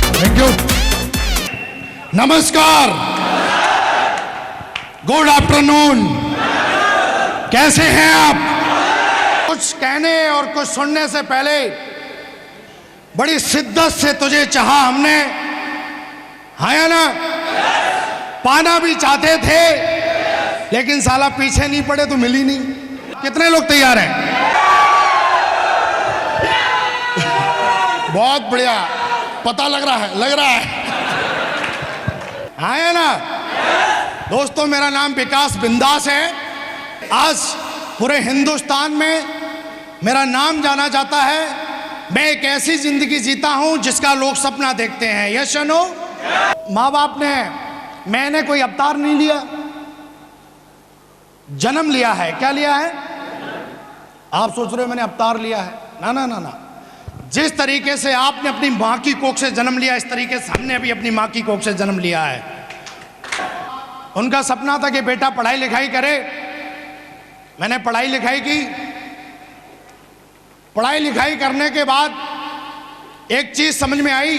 Thank you. नमस्कार, good afternoon, कैसे हैं आप? कुछ कहने और कुछ सुनने से पहले बड़ी शिद्दत से तुझे चाहा हमने, हाँ या ना? पाना भी चाहते थे लेकिन साला पीछे नहीं पड़े तो मिली नहीं। कितने लोग तैयार हैं? बहुत बढ़िया, पता लग रहा है हाँ या ना? दोस्तों, मेरा नाम विकास बिंदास है। आज पूरे हिंदुस्तान में मेरा नाम जाना जाता है। मैं एक ऐसी जिंदगी जीता हूं जिसका लोग सपना देखते हैं। यस या नो? माँ बाप ने, मैंने कोई अवतार नहीं लिया, जन्म लिया है। क्या लिया है? आप सोच रहे हो मैंने अवतार लिया है? ना ना ना ना। जिस तरीके से आपने अपनी मां की कोख से जन्म लिया, इस तरीके से हमने भी अपनी मां की कोख से जन्म लिया है। उनका सपना था कि बेटा पढ़ाई लिखाई करे। मैंने पढ़ाई लिखाई की। पढ़ाई लिखाई करने के बाद एक चीज समझ में आई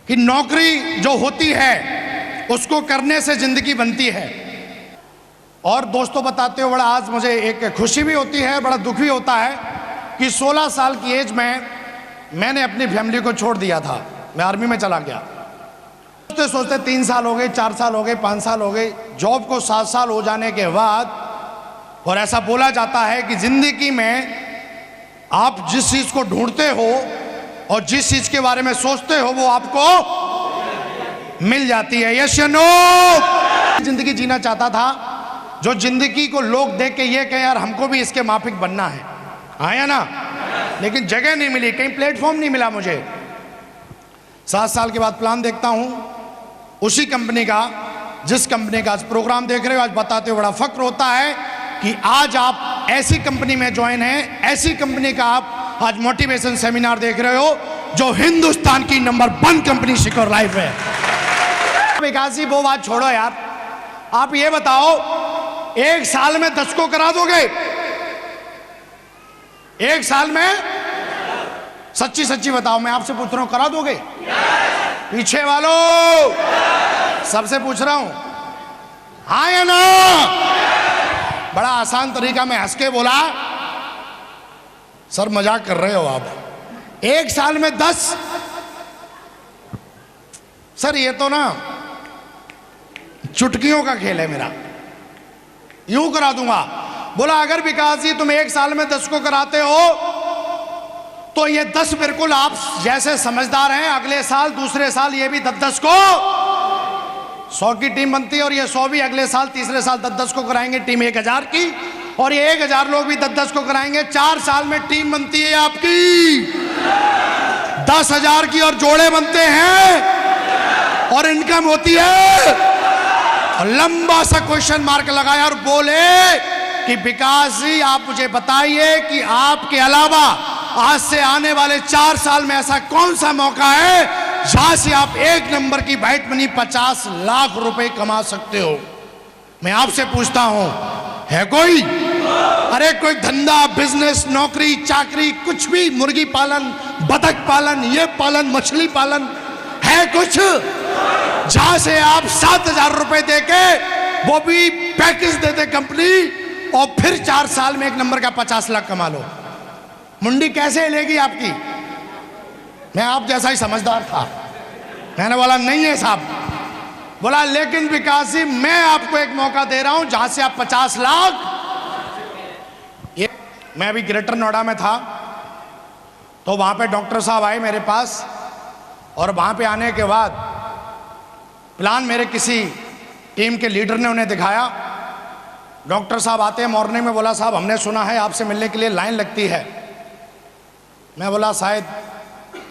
कि नौकरी जो होती है उसको करने से जिंदगी बनती है। और दोस्तों, बताते हो बड़ा आज मुझे एक खुशी भी होती है, बड़ा दुख भी होता है कि 16 साल की एज में मैंने अपनी फैमिली को छोड़ दिया था। मैं आर्मी में चला गया। सोचते सोचते 3 साल हो गए, 4 साल हो गए, 5 साल हो गए। जॉब को 7 साल हो जाने के बाद, और ऐसा बोला जाता है कि जिंदगी में आप जिस चीज को ढूंढते हो और जिस चीज के बारे में सोचते हो वो आपको मिल जाती है। यस या नो? जिंदगी जीना चाहता था जो जिंदगी को लोग देख के ये कहें यार हमको भी इसके माफिक बनना है, हाँ या ना? लेकिन जगह नहीं मिली, कहीं प्लेटफॉर्म नहीं मिला मुझे। 7 साल के बाद प्लान देखता हूं उसी कंपनी का, जिस कंपनी का आज प्रोग्राम देख रहे हो, आज बताते हो बड़ा फक्र होता है कि आज आप ऐसी कंपनी में ज्वाइन हैं, ऐसी कंपनी का आप आज मोटिवेशन सेमिनार देख रहे हो जो हिंदुस्तान की नंबर 1 कंपनी सिक्योर लाइफ है। विकास जी, वो बात छोड़ो यार, आप ये बताओ 1 साल में 10 को करा दोगे? 1 साल में? सच्ची सच्ची बताओ, मैं आपसे पूछ रहा हूं, करा दोगे? पीछे वालों सबसे पूछ रहा हूं, हाँ या ना? बड़ा आसान तरीका में हंस के बोला। सर मजाक कर रहे हो आप? 1 साल में 10? सर ये तो ना चुटकियों का खेल है मेरा, यूं करा दूंगा। बोला अगर विकास जी तुम 1 साल में 10 को कराते हो तो ये 10 बिल्कुल आप जैसे समझदार हैं, अगले साल दूसरे साल ये भी 10-10 को 100 की टीम बनती है और ये 100 भी अगले साल तीसरे साल 10-10 को कराएंगे टीम 1000 की, और ये 1000 लोग भी 10-10 को कराएंगे। 4 साल में टीम बनती है आपकी 10,000 की और जोड़े बनते हैं और इनकम होती है। और लंबा सा क्वेश्चन मार्क लगाया और बोले कि विकास जी आप मुझे बताइए कि आपके अलावा आज से आने वाले 4 साल में ऐसा कौन सा मौका है जहां से आप 1 नंबर की बैट मनी 50 लाख रुपए कमा सकते हो? मैं आपसे पूछता हूं, है कोई? अरे कोई धंधा, बिजनेस, नौकरी, चाकरी, कुछ भी, मुर्गी पालन, बतख पालन, ये पालन, मछली पालन, है कुछ जहां से आप 7,000 रुपए देके, वो भी पैकेज देते कंपनी, और फिर 4 साल में 1 नंबर का 50 लाख कमा लो? मुंडी कैसे हिलेगी आपकी? मैं आप जैसा ही समझदार था, मैंने बोला नहीं है साहब। बोला लेकिन विकास जी मैं आपको एक मौका दे रहा हूं जहां से आप 50 लाख। ये मैं अभी ग्रेटर नोएडा में था तो वहां पे डॉक्टर साहब आए मेरे पास, और वहां पे आने के बाद प्लान मेरे किसी टीम के लीडर ने उन्हें दिखाया। डॉक्टर साहब आते हैं मॉर्निंग में, बोला साहब हमने सुना है आपसे मिलने के लिए लाइन लगती है। मैं बोला शायद,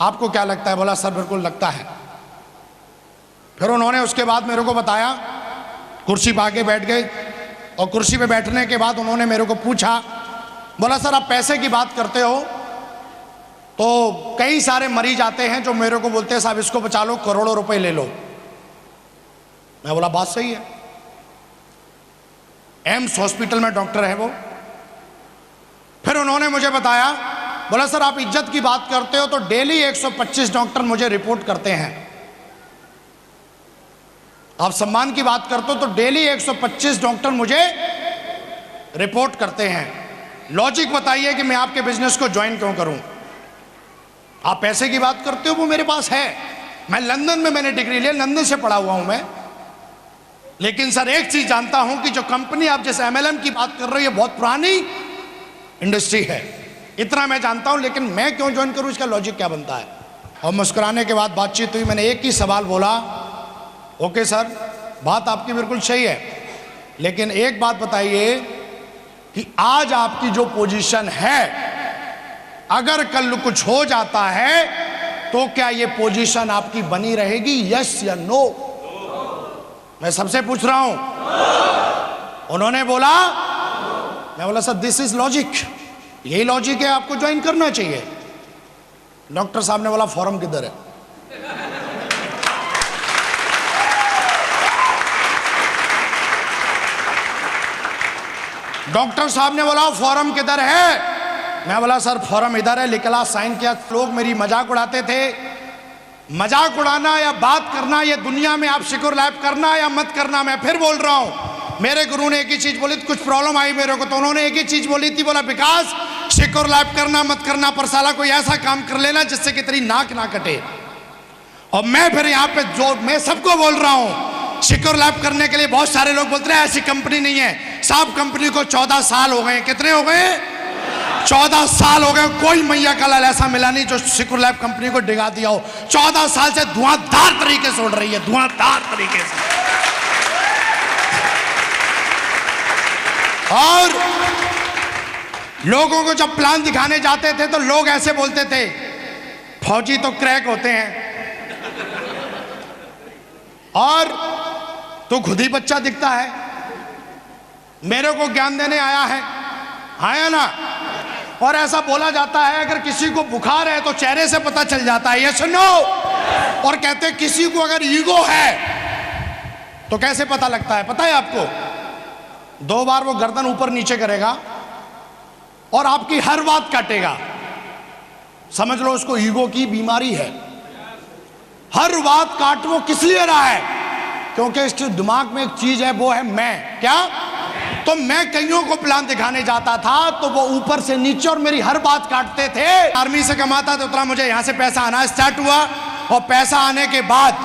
आपको क्या लगता है? बोला सर बिल्कुल लगता है। फिर उन्होंने उसके बाद मेरे को बताया, कुर्सी पा के बैठ गए, और कुर्सी पे बैठने के बाद उन्होंने मेरे को पूछा, बोला सर आप पैसे की बात करते हो तो कई सारे मरीज आते हैं जो मेरे को बोलते हैं साहब इसको बचा लो, करोड़ों रुपए ले लो। मैं बोला बात सही है। एम्स हॉस्पिटल में डॉक्टर है वो। फिर उन्होंने मुझे बताया बोला सर आप इज्जत की बात करते हो तो डेली 125 डॉक्टर मुझे रिपोर्ट करते हैं। आप सम्मान की बात करते हो तो डेली 125 डॉक्टर मुझे रिपोर्ट करते हैं। लॉजिक बताइए कि मैं आपके बिजनेस को ज्वाइन क्यों करूं? आप पैसे की बात करते हो, वो मेरे पास है। मैं लंदन में मैंने डिग्री लिया, लंदन से पढ़ा हुआ हूं मैं। लेकिन सर एक चीज जानता हूं कि जो कंपनी आप जैसे MLM की बात कर रहे हो ये बहुत पुरानी इंडस्ट्री है, इतना मैं जानता हूं। लेकिन मैं क्यों ज्वाइन करूं, इसका लॉजिक क्या बनता है? और मुस्कुराने के बाद बातचीत हुई, मैंने एक ही सवाल बोला, ओके सर बात आपकी बिल्कुल सही है, लेकिन एक बात बताइए कि आज आपकी जो पोजीशन है, अगर कल कुछ हो जाता है तो क्या ये पोजीशन आपकी बनी रहेगी, यस या नो? मैं सबसे पूछ रहा हूं। उन्होंने बोला, मैं बोला सर दिस इज लॉजिक, यही लॉजिक है, आपको ज्वाइन करना चाहिए। डॉक्टर साहब ने बोला फॉर्म किधर है? डॉक्टर साहब ने बोला फॉर्म किधर है? मैं बोला सर फॉर्म इधर है, निकला, साइन किया। लोग मेरी मजाक उड़ाते थे। मजाक उड़ाना या बात करना ये दुनिया में आप सिक्योर लाइफ करना या मत करना, मैं फिर बोल रहा हूं। मेरे गुरु ने एक ही चीज बोली, कुछ प्रॉब्लम आई मेरे को तो उन्होंने एक ही चीज बोली थी, बोला विकास सिक्योर लाइफ करना मत करना, पर साला कोई ऐसा काम कर लेना जिससे कि तेरी नाक ना कटे। और मैं फिर यहाँ पे जो मैं सबको बोल रहा हूं, सिक्योर लाइफ करने के लिए बहुत सारे लोग बोलते हैं ऐसी कंपनी नहीं है। साहब कंपनी को 14 साल हो गए। कितने हो गए? 14 साल हो गए। कोई मैया का लाल ऐसा मिला नहीं जो सिक्योर लाइफ कंपनी को डिगा दिया हो। 14 साल से धुआंधार तरीके से उड़ रही है, धुआंधार तरीके से। और लोगों को जब प्लान दिखाने जाते थे तो लोग ऐसे बोलते थे, फौजी तो क्रैक होते हैं और तू खुद ही बच्चा दिखता है। मेरे को ज्ञान देने आया ना। और ऐसा बोला जाता है अगर किसी को बुखार है तो चेहरे से पता चल जाता है, यस नो? और कहते हैं किसी को अगर ईगो है तो कैसे पता लगता है, पता है आपको? 2 बार वो गर्दन ऊपर नीचे करेगा और आपकी हर बात काटेगा। समझ लो उसको ईगो की बीमारी है। हर बात काट वो किस लिए रहा है? क्योंकि इसके दिमाग में एक चीज है, वो है मैं। क्या? तो मैं कईयों को प्लान दिखाने जाता था तो वो ऊपर से नीचे और मेरी हर बात काटते थे। आर्मी से कमाता तो उतना मुझे यहां से पैसा आना स्टार्ट हुआ। और पैसा आने के बाद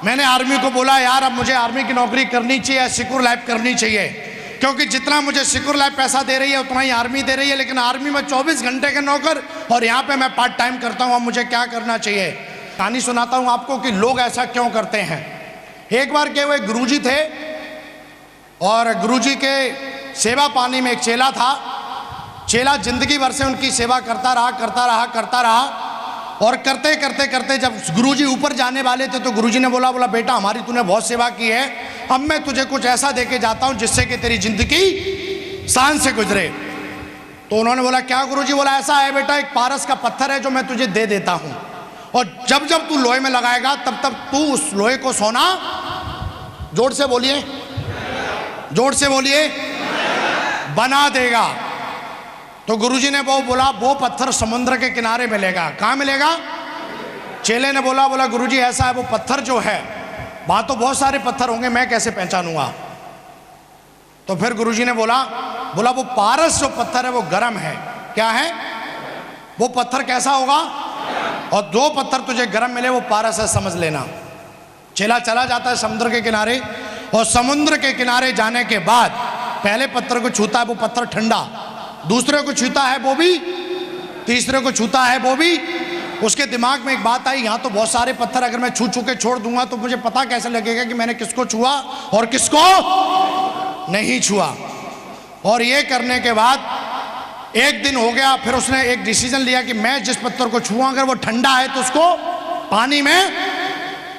मैंने आर्मी को बोला यार अब मुझे आर्मी की नौकरी करनी चाहिए, सिक्योर लाइफ करनी चाहिए, क्योंकि जितना मुझे सिक्योर लाइफ पैसा दे रही है उतना ही आर्मी दे रही है। लेकिन आर्मी में 24 घंटे के नौकर और यहाँ पे मैं पार्ट टाइम करता हूँ। अब मुझे क्या करना चाहिए? कहानी सुनाता हूँ आपको कि लोग ऐसा क्यों करते हैं। एक बार के वो एक गुरुजी थे और गुरुजी के सेवा पानी में एक चेला था। चेला जिंदगी भर से उनकी सेवा करता रहा और करते करते जब गुरुजी ऊपर जाने वाले थे तो गुरुजी ने बोला बेटा हमारी तूने बहुत सेवा की है, अब मैं तुझे कुछ ऐसा दे के जाता हूँ जिससे कि तेरी जिंदगी शान से गुजरे। तो उन्होंने बोला क्या गुरुजी? बोला ऐसा है बेटा, एक पारस का पत्थर है जो मैं तुझे दे देता हूँ, और जब जब तू लोहे में लगाएगा तब तब तू उस लोहे को सोना, जोर से बोलिए, जोर से बोलिए, बना देगा। तो गुरुजी ने वो बोला वो पत्थर समुद्र के किनारे मिलेगा। कहाँ मिलेगा? चेले ने बोला गुरुजी ऐसा है, वो पत्थर जो है, वहां तो बहुत सारे पत्थर होंगे, मैं कैसे पहचानूंगा? तो फिर गुरुजी ने बोला वो पारस जो पत्थर है वो गर्म है। क्या है? वो पत्थर कैसा होगा? और 2 पत्थर तुझे गर्म मिले वो पारस है, समझ लेना। चेला चला जाता है समुद्र के किनारे, और समुद्र के किनारे जाने के बाद पहले पत्थर को छूता है, वो पत्थर ठंडा, दूसरे को छूता है वो भी, तीसरे को छूता है वो भी। उसके दिमाग में एक बात आई, यहाँ तो बहुत सारे पत्थर अगर मैं छू के छोड़ दूंगा तो मुझे पता कैसे लगेगा कि मैंने किसको छुआ और किसको नहीं छुआ। और ये करने के बाद एक दिन हो गया, फिर उसने एक डिसीजन लिया कि मैं जिस पत्थर को छुआ अगर वो ठंडा है तो उसको पानी में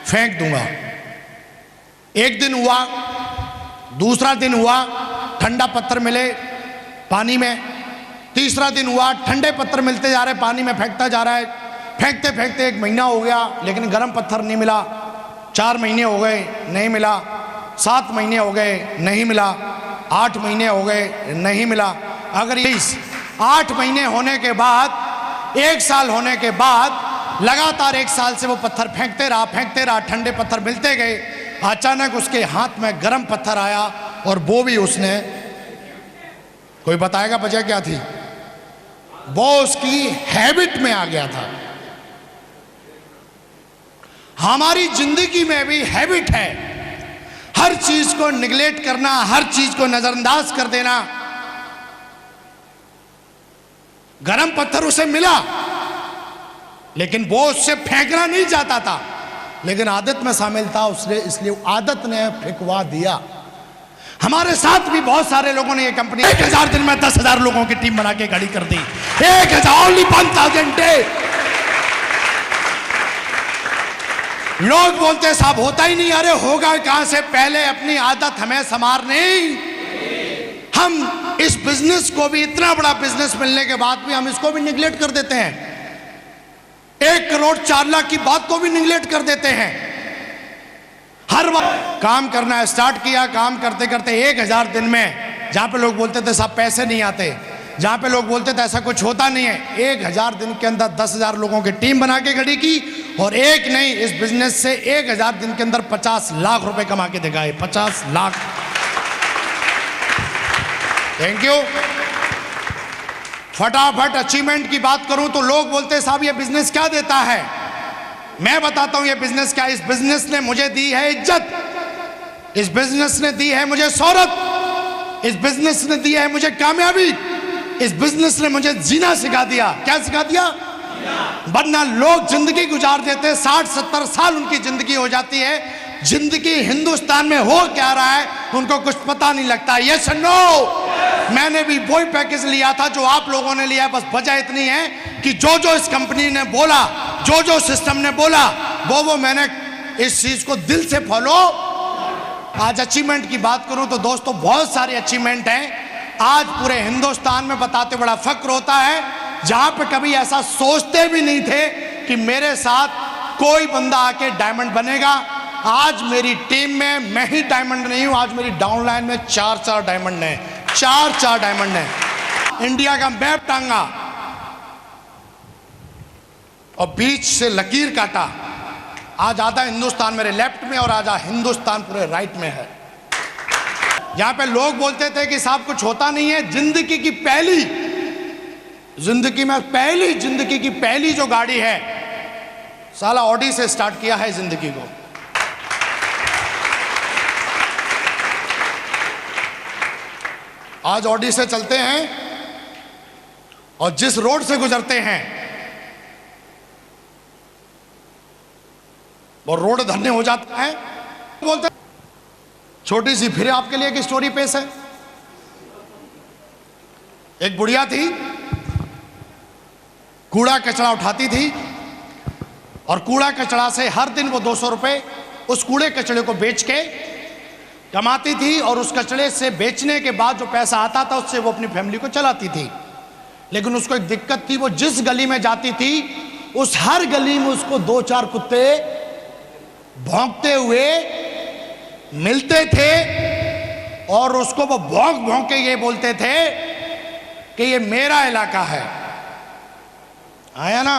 फेंक दूंगा। एक दिन हुआ, दूसरा दिन हुआ, ठंडा पत्थर मिले पानी में, तीसरा दिन हुआ, ठंडे पत्थर मिलते जा रहे, पानी में फेंकता जा रहा है, फेंकते फेंकते 1 महीना हो गया लेकिन गर्म पत्थर नहीं मिला। 4 महीने हो गए नहीं मिला, 7 महीने हो गए नहीं मिला, 8 महीने हो गए नहीं मिला। अगर इस 8 महीने होने के बाद 1 साल होने के बाद लगातार 1 साल से वो पत्थर फेंकते रहा, ठंडे पत्थर मिलते गए। अचानक उसके हाथ में गर्म पत्थर आया और वो भी उसने, कोई बताएगा वजह क्या थी? वो उसकी हैबिट में आ गया था। हमारी जिंदगी में भी हैबिट है, हर चीज को निगलेक्ट करना, हर चीज को नजरअंदाज कर देना। गरम पत्थर उसे मिला लेकिन वो उससे फेंकना नहीं चाहता था, लेकिन आदत में शामिल था उसने, इसलिए आदत ने फेंकवा दिया। हमारे साथ भी बहुत सारे लोगों ने ये कंपनी 1000 दिन में 10,000 लोगों की टीम बना के खड़ी कर दी। 1000 डे। लोग बोलते साहब होता ही नहीं, अरे होगा कहां से, पहले अपनी आदत हमें संवारनी। हम इस बिजनेस को भी, इतना बड़ा बिजनेस मिलने के बाद भी हम इसको भी निगलेक्ट कर देते हैं। 1 करोड़ 4 लाख की बात को भी निगलेक्ट कर देते हैं। हर वक्त काम करना स्टार्ट किया, काम करते करते 1000 दिन में, जहां पे लोग बोलते थे साहब पैसे नहीं आते, जहां पे लोग बोलते थे ऐसा कुछ होता नहीं है, 1000 दिन के अंदर 10,000 लोगों की टीम बना के खड़ी की। और एक नहीं, इस बिजनेस से 1000 दिन के अंदर 50 लाख रुपए कमा के दिखाए। 50 लाख। Thank you. फटाफट अचीवमेंट की बात करूं तो लोग बोलते साहब ये बिजनेस क्या देता है। मैं बताता हूं ये बिजनेस क्या। इस बिजनेस ने मुझे दी है इज्जत, इस बिजनेस ने दी है मुझे शोहरत, इस बिजनेस ने दी है मुझे कामयाबी, इस बिजनेस ने मुझे जीना सिखा दिया। क्या सिखा दिया? वरना लोग जिंदगी गुजार देते, 60-70 साल उनकी जिंदगी हो जाती है, जिंदगी हिंदुस्तान में हो क्या रहा है उनको कुछ पता नहीं लगता। Yes no. मैंने भी वही पैकेज लिया था जो आप लोगों ने लिया है, बस वजह इतनी है कि जो इस कंपनी ने बोला, जो सिस्टम ने बोला, वो मैंने इस चीज को दिल से फॉलो। आज अचीवमेंट की बात करूं तो दोस्तों बहुत सारे अचीवमेंट हैं। आज पूरे हिंदुस्तान में बताते बड़ा फक्र होता है, जहां पे कभी ऐसा सोचते भी नहीं थे कि मेरे साथ कोई बंदा आके डायमंड बनेगा। आज मेरी टीम में मैं ही डायमंड नहीं हूं, आज मेरी डाउनलाइन में 4 डायमंड हैं, 4 डायमंड हैं। इंडिया का मैप टांगा और बीच से लकीर काटा। आज आधा हिंदुस्तान मेरे लेफ्ट में और आधा हिंदुस्तान पूरे राइट में है। यहां पे लोग बोलते थे कि साहब कुछ होता नहीं है। जिंदगी की पहली जो गाड़ी है, साला ऑडी से स्टार्ट किया है जिंदगी को। आज ऑडी से चलते हैं और जिस रोड से गुजरते हैं वो रोड धन्य हो जाता है। बोलते छोटी सी फिर आपके लिए एक स्टोरी पेश है। एक बुढ़िया थी, कूड़ा कचरा उठाती थी और कूड़ा कचरा से हर दिन वो 200 रुपए उस कूड़े कचड़े को बेच के कमाती थी और उस कचड़े से बेचने के बाद जो पैसा आता था उससे वो अपनी फैमिली को चलाती थी। लेकिन उसको एक दिक्कत थी, वो जिस गली में जाती थी उस हर गली में उसको 2-4 कुत्ते भौंकते हुए मिलते थे और उसको वो भौंक के ये बोलते थे कि ये मेरा इलाका है। आया ना?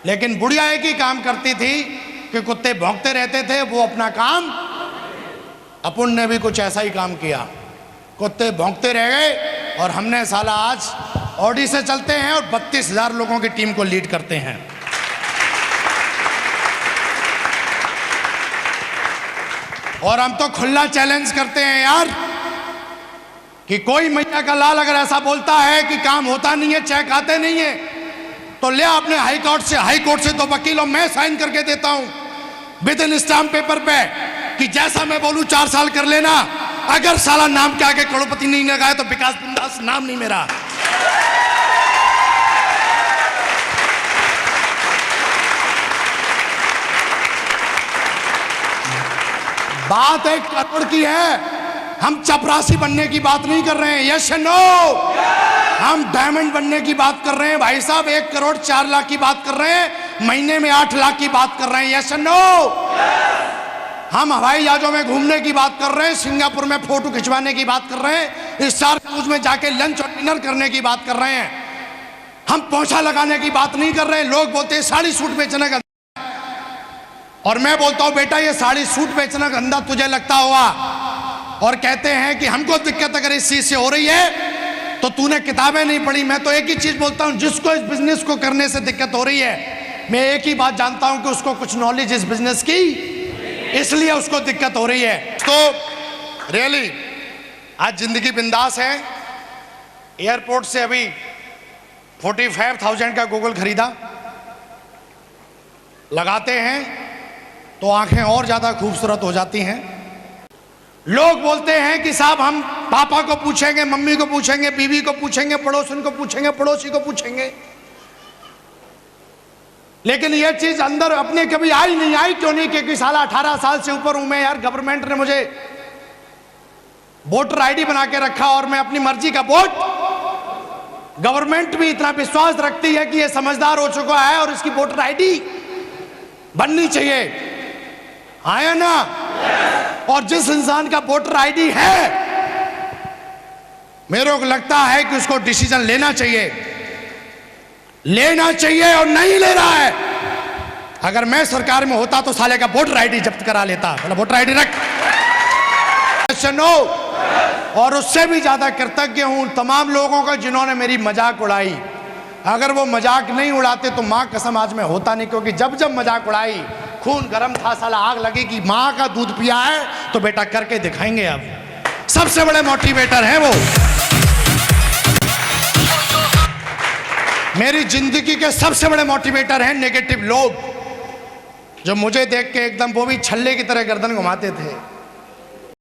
लेकिन बुढ़िया एक ही काम करती थी कि कुत्ते भौंकते रहते थे, वो अपना काम। अपुन ने भी कुछ ऐसा ही काम किया, कुत्ते भौंकते रह गए और हमने साला आज ऑडी से चलते हैं और 32,000 लोगों की टीम को लीड करते हैं। और हम तो खुला चैलेंज करते हैं यार कि कोई मैया का लाल अगर ऐसा बोलता है कि काम होता नहीं है, चेक आते नहीं है, तो ले अपने हाई कोर्ट से 2 वकीलों मैं साइन करके देता हूं विद इन स्टाम्प पेपर पे कि जैसा मैं बोलूं 4 साल कर लेना। अगर साला नाम के आगे करोड़पति नहीं लगाया तो विकास बिंदास नाम नहीं मेरा। बात 1 करोड़ की है, हम चपरासी बनने की बात नहीं कर रहे हैं। यस नो, हम डायमंड बनने की बात कर रहे हैं भाई साहब। 1 करोड़ 4 लाख की बात कर रहे हैं, महीने में 8 लाख की बात कर रहे हैं। यस नो, हम हवाई जहाजों में घूमने की बात कर रहे हैं, सिंगापुर में फोटो खिंचवाने की बात कर रहे हैं, स्टार क्रूज में जाके लंच और डिनर करने की बात कर रहे हैं। हम पोछा लगाने की बात नहीं कर रहे। लोग बोलते हैं साड़ी सूट बेचना गंदा, और मैं बोलता हूं बेटा ये साड़ी सूट बेचना गंदा तुझे लगता होगा, और कहते हैं कि हमको दिक्कत अगर इस चीज से हो रही है तो तूने किताबें नहीं पढ़ी। मैं तो एक ही चीज बोलता हूं, जिसको इस बिजनेस को करने से दिक्कत हो रही है, मैं एक ही बात जानता हूं कि उसको कुछ नॉलेज इस बिजनेस की, इसलिए उसको दिक्कत हो रही है। तो रियली आज जिंदगी बिंदास है। एयरपोर्ट से अभी 45,000 का गूगल खरीदा, लगाते हैं तो आंखें और ज्यादा खूबसूरत हो जाती हैं। लोग बोलते हैं कि साहब हम पापा को पूछेंगे, मम्मी को पूछेंगे, बीवी को पूछेंगे, पड़ोसन को पूछेंगे, पड़ोसी को पूछेंगे, लेकिन यह चीज अंदर अपने कभी आई नहीं। आई क्यों नहीं? क्योंकि साला 18 साल से ऊपर हूं मैं यार। गवर्नमेंट ने मुझे वोटर आईडी बना के रखा और मैं अपनी मर्जी का वोट, गवर्नमेंट भी इतना विश्वास रखती है कि यह समझदार हो चुका है और इसकी वोटर आईडी बननी चाहिए, आया ना। और जिस इंसान का वोटर आईडी है, मेरे को लगता है कि उसको डिसीजन लेना चाहिए, लेना चाहिए और नहीं ले रहा है। अगर मैं सरकार में होता तो साले का वोटर आईडी जब्त करा लेता। मतलब वोटर आईडी रख। और उससे भी ज्यादा कृतज्ञ हूं तमाम लोगों का जिन्होंने मेरी मजाक उड़ाई। अगर वो मजाक नहीं उड़ाते तो मां कसम आज मैं होता नहीं, क्योंकि जब जब मजाक उड़ाई खून गर्म था, साला आग लगी कि मां का दूध पिया है तो बेटा करके दिखाएंगे। अब सबसे बड़े मोटिवेटर हैं वो, मेरी जिंदगी के सबसे बड़े मोटिवेटर हैं नेगेटिव लोग, जो मुझे देख के एकदम वो भी छल्ले की तरह गर्दन घुमाते थे।